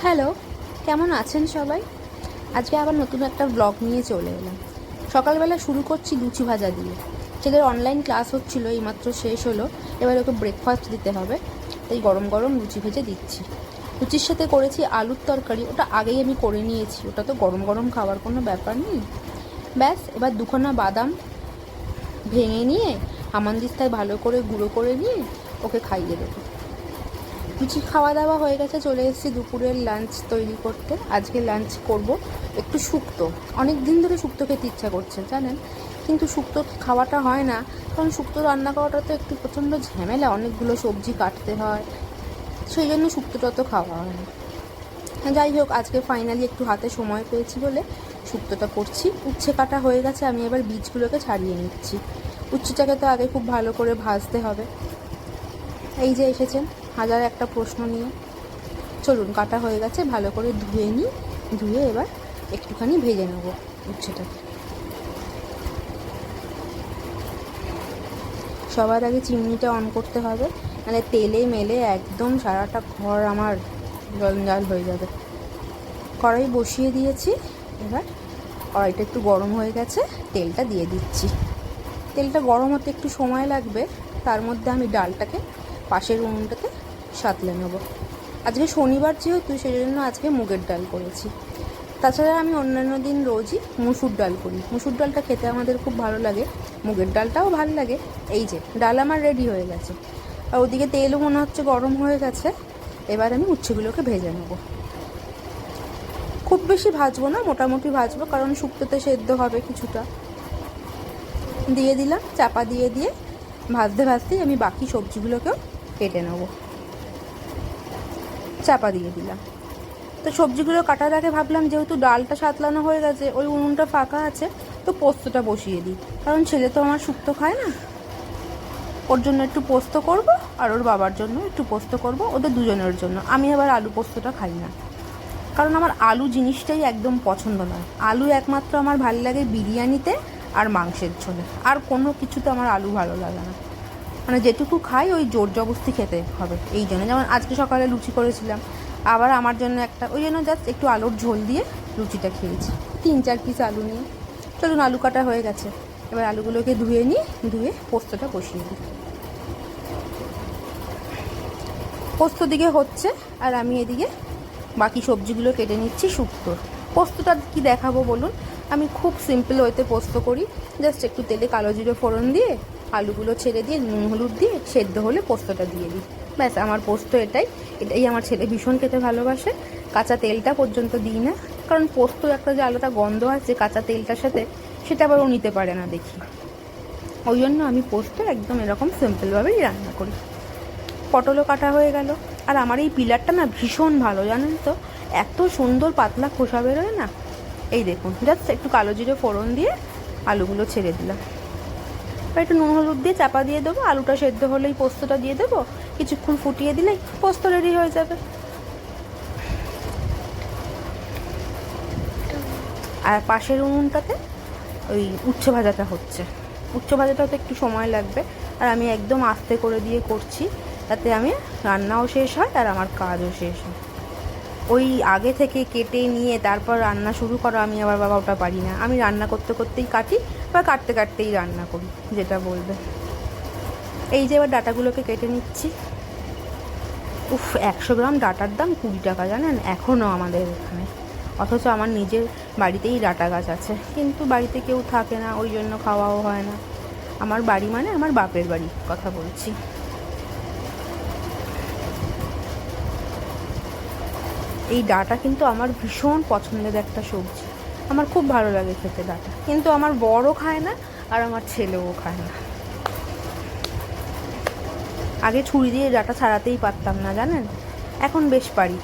Hello, কেমন আছেন সবাই? আজকে আবার নতুন একটা ব্লগ নিয়ে চলে এলাম। সকালবেলা শুরু করছি লুচি ভাজা দিয়ে। ছেলের অনলাইন ক্লাস হচ্ছিল, এইমাত্র শেষ হলো। এবার ওকে ব্রেকফাস্ট দিতে হবে, তাই গরম গরম লুচি ভেজে দিচ্ছি। লুচির সাথে করেছি আলুর তরকারি, ওটা আগেই আমি করে নিয়েছি, ওটা তো গরম গরম খাওয়ার কোনো ব্যাপার নেই। ব্যাস, এবার দুখানা বাদাম ভেঙে নিয়ে হামানদিস্তায় ভালো করে গুঁড়ো করে নিয়ে ওকে খাইয়ে দেবো। লুচি খাওয়া দাওয়া হয়ে গেছে, চলে এসেছি দুপুরের লাঞ্চ তৈরি করতে। আজকে লাঞ্চ করব একটু শুক্তো। অনেক দিন ধরে শুক্তো খেতে ইচ্ছা করছে জানেন, কিন্তু শুক্তো খাওয়াটা হয় না, কারণ শুক্তো রান্না করাটা তো একটু প্রচণ্ড ঝামেলা, অনেকগুলো সবজি কাটতে হয়, সেই জন্য শুক্তোটা তো খাওয়া হয় না। যাই হোক, আজকে ফাইনালি একটু হাতে সময় পেয়েছি বলে শুক্তোটা করছি। উচ্ছে কাটা হয়ে গেছে, আমি এবার বীজগুলোকে ছাড়িয়ে নিচ্ছি। উচ্ছেটাকে তো আগে খুব ভালো করে ভাজতে হবে। এই যে এসেছেন হাজার একটা প্রশ্ন নিয়ে। চলুন, কাটা হয়ে গেছে, ভালো করে ধুয়ে নিই। ধুয়ে এবার একটুখানি ভেজে নেব উচ্ছেটাকে। সবার আগে চিমনিটা অন করতে হবে, মানে তেলে মেলে একদম সারাটা ঘর আমার জঞ্জাল হয়ে যাবে। কড়াই বসিয়ে দিয়েছি, এবার কড়াইটা একটু গরম হয়ে গেছে, তেলটা দিয়ে দিচ্ছি। তেলটা গরম হতে একটু সময় লাগবে, তার মধ্যে আমি ডালটাকে পাশের উনুনটাতে সাঁতলে নেব। আজকে শনিবার যেহেতু, সেই জন্য আজকে মুগের ডাল করেছি। তাছাড়া আমি অন্যান্য দিন রোজই মুসুর ডাল করি। মুসুর ডালটা খেতে আমাদের খুব ভালো লাগে, মুগের ডালটাও ভালো লাগে। এই যে ডাল আমার রেডি হয়ে গেছে, আর ওদিকে তেলও মনে হচ্ছে গরম হয়ে গেছে। এবার আমি উচ্ছেগুলোকে ভেজে নেব। খুব বেশি ভাজবো না, মোটামুটি ভাজবো, কারণ শুক্তোতে সেদ্ধ হবে কিছুটা। দিয়ে দিলাম, চাপা দিয়ে দিয়ে ভাজতে ভাজতেই আমি বাকি সবজিগুলোকেও কেটে নেব। চাপা দিয়ে দিলাম। তো সবজিগুলো কাটার আগে ভাবলাম, যেহেতু ডালটা সাতলানো হয়ে গেছে, ওই উনুনটা ফাঁকা আছে, তো পোস্তটা বসিয়ে দিই, কারণ ছেলে তো আমার শুক্তো খায় না। ওর জন্য একটু পোস্ত করব, আর ওর বাবার জন্য একটু পোস্ত করব, ওদের দুজনের জন্য। আমি আবার আলু পোস্তটা খাই না, কারণ আমার আলু জিনিসটাই একদম পছন্দ নয়। আলু একমাত্র আমার ভালো লাগে বিরিয়ানিতে আর মাংসের ঝোলে, আর কোনো কিছুতে আমার আলু ভালো লাগে না। মানে যেটুকু খাই ওই জোর জবরদস্তি খেতে হবে। এই জন্য যেমন আজকে সকালে লুচি করেছিলাম, আবার আমার জন্য একটা, ওই জন্য জাস্ট একটু আলুর ঝোল দিয়ে লুচিটা খেয়েছি, 3-4 পিস আলু নিয়ে। চলুন, আলু কাটা হয়ে গেছে, এবার আলুগুলোকে ধুয়ে নিই, ধুয়ে পোস্তটা বসিয়ে দিই। পোস্ত দিকে হচ্ছে, আর আমি এদিকে বাকি সবজিগুলো কেটে নিচ্ছি শুক্তোর। পোস্তটা কি দেখাবো বলুন, আমি খুব সিম্পল ওয়েতে পোস্ত করি। জাস্ট একটু তেলে কালো জিরে ফোড়ন দিয়ে আলুগুলো ছেড়ে দিয়ে নুন হলুদ দিয়ে সেদ্ধ হলে পোস্তটা দিয়ে দিই। ব্যাস, আমার পোস্ত এটাই। এটাই আমার ছেলে ভীষণ খেতে ভালোবাসে। কাঁচা তেলটা পর্যন্ত দিই না, কারণ পোস্ত একটা যে আলাদা গন্ধ আছে কাঁচা তেলটার সাথে, সেটা আবার ও নিতে পারে না দেখি। ওই জন্য আমি পোস্ত একদম এরকম সিম্পলভাবেই রান্না করি। পটলও কাটা হয়ে গেল। আর আমার এই পিলারটা না ভীষণ ভালো, জানেন তো, এত সুন্দর পাতলা খোসা বেরোয় না। এই দেখুন, জাস্ট একটু কালো জিরে ফোড়ন দিয়ে আলুগুলো ছেড়ে দিলাম, আর একটু নুন হলুদ দিয়ে চাপা দিয়ে দেবো। আলুটা সেদ্ধ হলেই পোস্তটা দিয়ে দেবো, কিছুক্ষণ ফুটিয়ে দিলেই পোস্ত রেডি হয়ে যাবে। আর পাশের উনুনটাতে ওই উচ্ছে ভাজাটা হচ্ছে। উচ্ছে ভাজাটাতে একটু সময় লাগবে, আর আমি একদম আস্তে করে দিয়ে করছি, তাতে আমি রান্নাও শেষ হয় আর আমার কাজও শেষ হয়। ওই আগে থেকে কেটে নিয়ে তারপর রান্না শুরু করা, আমি আবার বাবা ওটা পারি না। আমি রান্না করতে করতেই কাটি, বা কাটতে কাটতেই রান্না করি, যেটা বলবে। এই যে এবার ডাঁটাগুলোকে কেটে নিচ্ছি। 100 গ্রাম ডাঁটার দাম 20 টাকা, জানেন, এখনও আমাদের এখানে। অথচ আমার নিজের বাড়িতেই ডাঁটা গাছ আছে, কিন্তু বাড়িতে কেউ থাকে না, ওই জন্য খাওয়াও হয় না। আমার বাড়ি মানে আমার বাপের বাড়ি কথা বলছি। এই ডাঁটা কিন্তু আমার ভীষণ পছন্দের একটা সবজি, আমার খুব ভালো লাগে খেতে ডাঁটা, কিন্তু আমার বড়ও খায় না আর আমার ছেলেও খায় না। আগে ছুরি দিয়ে ডাঁটা ছাড়াতেই পারতাম না, জানেন, এখন বেশ পারি।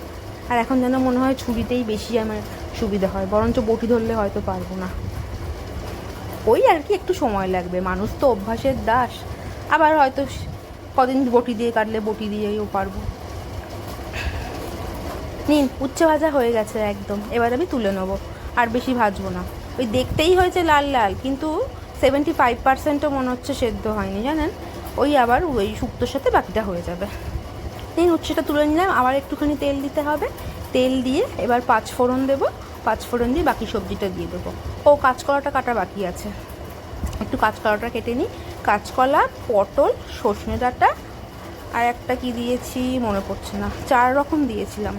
আর এখন যেন মনে হয় ছুরিতেই বেশি আমার সুবিধা হয়, বরঞ্চ বটি ধরলে হয়তো পারবো না। ওই আর কি, একটু সময় লাগবে, মানুষ তো অভ্যাসের দাস। আবার হয়তো কদিন বটি দিয়ে কাটলে বটি দিয়েও পারবো। নিন, উচ্ছে ভাজা হয়ে গেছে একদম, এবার আমি তুলে নেবো। আর বেশি ভাজবো না। ওই দেখতেই হয়েছে লাল লাল, কিন্তু 75%ও মনে হচ্ছে সেদ্ধ হয়নি, জানেন। ওই আবার ওই শুক্তোর সাথে বাকিটা হয়ে যাবে। নিন, উচ্ছেটা তুলে নিলাম, আবার একটুখানি তেল দিতে হবে। তেল দিয়ে এবার 5 ফোড়ন দেবো, 5 ফোড়ন দিয়ে বাকি সবজিটা দিয়ে দেবো। ও কাঁচকলাটা কাটা বাকি আছে, একটু কাঁচকলাটা কেটে নিই। কাঁচকলা, পটল, সজনে ডাঁটা আর একটা কি দিয়েছি মনে পড়ছে না, 4 রকম দিয়েছিলাম।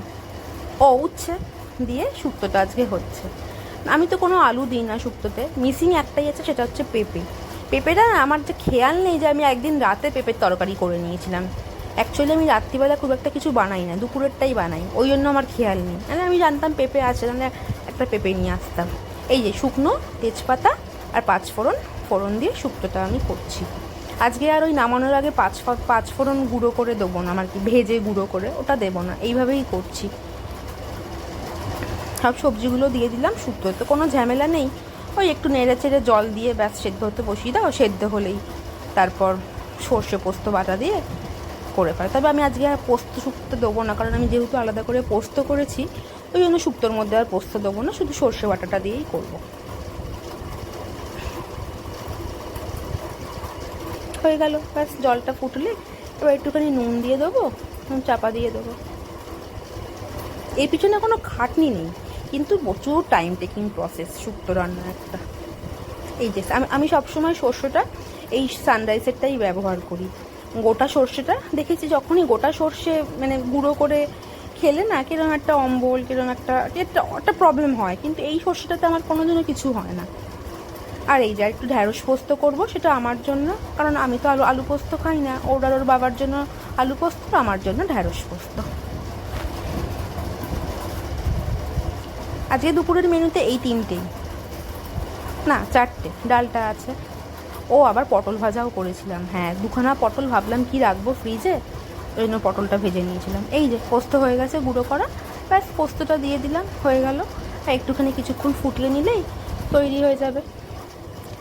ও উচ্ছে দিয়ে শুক্তোটা আজকে হচ্ছে। আমি তো কোনো আলু দিই না শুক্তোতে, মিসিং একটাই আছে, সেটা হচ্ছে পেঁপে। পেঁপেটা আমার যে খেয়াল নেই যে আমি একদিন রাতে পেঁপের তরকারি করে নিয়েছিলাম। অ্যাকচুয়ালি আমি রাত্রিবেলা খুব একটা কিছু বানাই না, দুপুরেরটাই বানাই, ওই জন্য আমার খেয়াল নেই। মানে আমি জানতাম পেঁপে আছে, তাহলে একটা পেঁপে নিয়ে আসতাম। এই যে শুকনো তেজপাতা আর 5 ফোড়ন দিয়ে শুক্তোটা আমি করছি আজকে। আর ওই নামানোর আগে 5 ফোড়ন গুঁড়ো করে দেবো না, আমার কি ভেজে গুঁড়ো করে ওটা দেবো না, এইভাবেই করছি। সব সবজিগুলো দিয়ে দিলাম, শুক্তোতে কোনো ঝামেলা নেই। ওই একটু নেড়ে চেড়ে জল দিয়ে ব্যাস সেদ্ধ হতে বসিয়ে দাও, সেদ্ধ হলেই তারপর সর্ষে পোস্ত বাটা দিয়ে করে ফেলে। তবে আমি আজকে আর পোস্ত শুক্তো দেবো না, কারণ আমি যেহেতু আলাদা করে পোস্ত করেছি, ওই জন্য শুক্তোর মধ্যে আর পোস্ত দেবো না, শুধু সর্ষে বাটাটা দিয়েই করবো। হয়ে গেল, ব্যাস জলটা ফুটলে এবার একটুখানি নুন দিয়ে দেবো, নুন চাপা দিয়ে দেবো। এর পিছনে কোনো খাটনি নেই, কিন্তু প্রচুর টাইম টেকিং প্রসেস শুক্তো রান্না একটা। এই যে আমি সবসময় সর্ষেটা এই সানরাইসেরটাই ব্যবহার করি। গোটা সর্ষেটা দেখেছি, যখনই গোটা সর্ষে মানে গুঁড়ো করে খেলে না কিরকম একটা অম্বল, কিরকম একটা প্রবলেম হয়, কিন্তু এই সর্ষেটাতে আমার কোনো দিনও কিছু হয় না। আর এই যে একটু ঢ্যাঁড়স পোস্ত করবো, সেটা আমার জন্য, কারণ আমি তো আলু পোস্ত খাই না। ওর আর ওর বাবার জন্য আলু পোস্ত, আমার জন্য ঢ্যাঁড়স পোস্ত। আজকে দুপুরের মেনুতে এই 3টেই, না 4টে, ডালটা আছে। ও আবার পটল ভাজাও করেছিলাম, হ্যাঁ 2খানা পটল ভাবলাম কি রাখবো ফ্রিজে, ওই জন্য পটলটা ভেজে নিয়েছিলাম। এই যে পোস্ত হয়ে গেছে গুঁড়ো করা, ব্যাস পোস্তটা দিয়ে দিলাম, হয়ে গেল। আর একটুখানি কিছুক্ষণ ফুটিয়ে নিলেই তৈরি হয়ে যাবে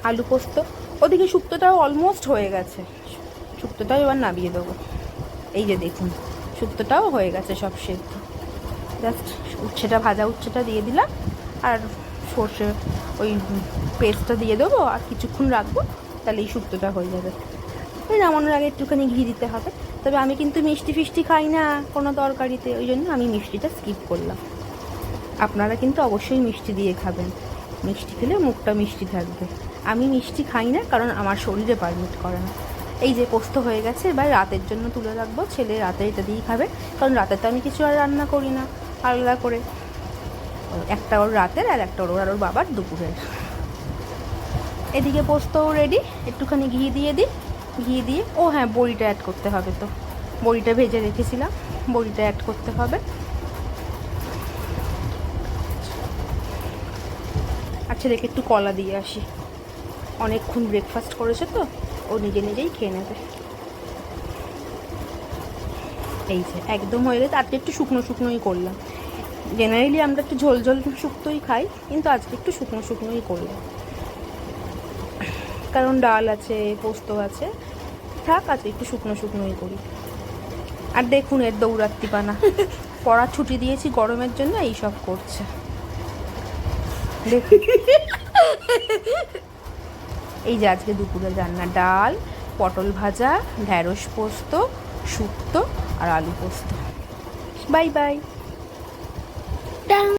আলু পোস্ত। ওদিকে শুক্তোটাও অলমোস্ট হয়ে গেছে, শুক্তোটাও এবার নামিয়ে দেবো। এই যে দেখুন শুক্তোটাও হয়ে গেছে সব সেদ্ধ, জাস্ট উচ্ছেটা, ভাজা উচ্ছেটা দিয়ে দিলাম আর সর্ষে ওই পেস্টটা দিয়ে দেবো, আর কিছুক্ষণ রাখবো, তাহলে এই শুক্তোটা হয়ে যাবে। ওই নামানোর আগে একটুখানি ঘি দিতে হবে। তবে আমি কিন্তু মিষ্টি ফিষ্টি খাই না কোনো তরকারিতে, ওই জন্য আমি মিষ্টিটা স্কিপ করলাম। আপনারা কিন্তু অবশ্যই মিষ্টি দিয়ে খাবেন, মিষ্টি খেলে মুখটা মিষ্টি থাকবে। আমি মিষ্টি খাই না, কারণ আমার শরীরে পারমিট করে না। এই যে পোস্ত হয়ে গেছে, এবার রাতের জন্য তুলে রাখবো, ছেলে রাতে এটা দিয়েই খাবে, কারণ রাতে তো আমি কিছু আর রান্না করি না আলাদা করে। একটা ওর রাতের আর একটা ওর আর ওর বাবার দুপুরের। এদিকে পোস্তও রেডি, একটুখানি ঘি দিয়ে দিই, ঘি দিয়ে ও হ্যাঁ বড়িটা অ্যাড করতে হবে, তো বড়িটা ভেজে রেখেছিলাম, বড়িটা অ্যাড করতে হবে। আর ছেলেকে একটু কলা দিয়ে আসি, অনেকক্ষণ ব্রেকফাস্ট করেছে তো, ও নিজে নিজেই খেয়ে নেবে। এই যে একদম হয়ে গেছে। আজকে একটু শুকনো শুকনোই করলাম, জেনারেলি আমরা একটু ঝোল ঝোল শুক্তোই খাই, কিন্তু আজকে একটু শুকনো শুকনোই করলাম, কারণ ডাল আছে, পোস্ত আছে, থাক আজকে একটু শুকনো শুকনোই করি। আর দেখুন এর দৌড়াত্তিপানা, পড়ার ছুটি দিয়েছি গরমের জন্য, এইসব করছে দেখুন। এই যে আজকে দুপুরের রান্না, ডাল, পটল ভাজা, ঢ্যাঁড়স পোস্ত, শুক্তো আর আলু পোস্ত। Bye bye.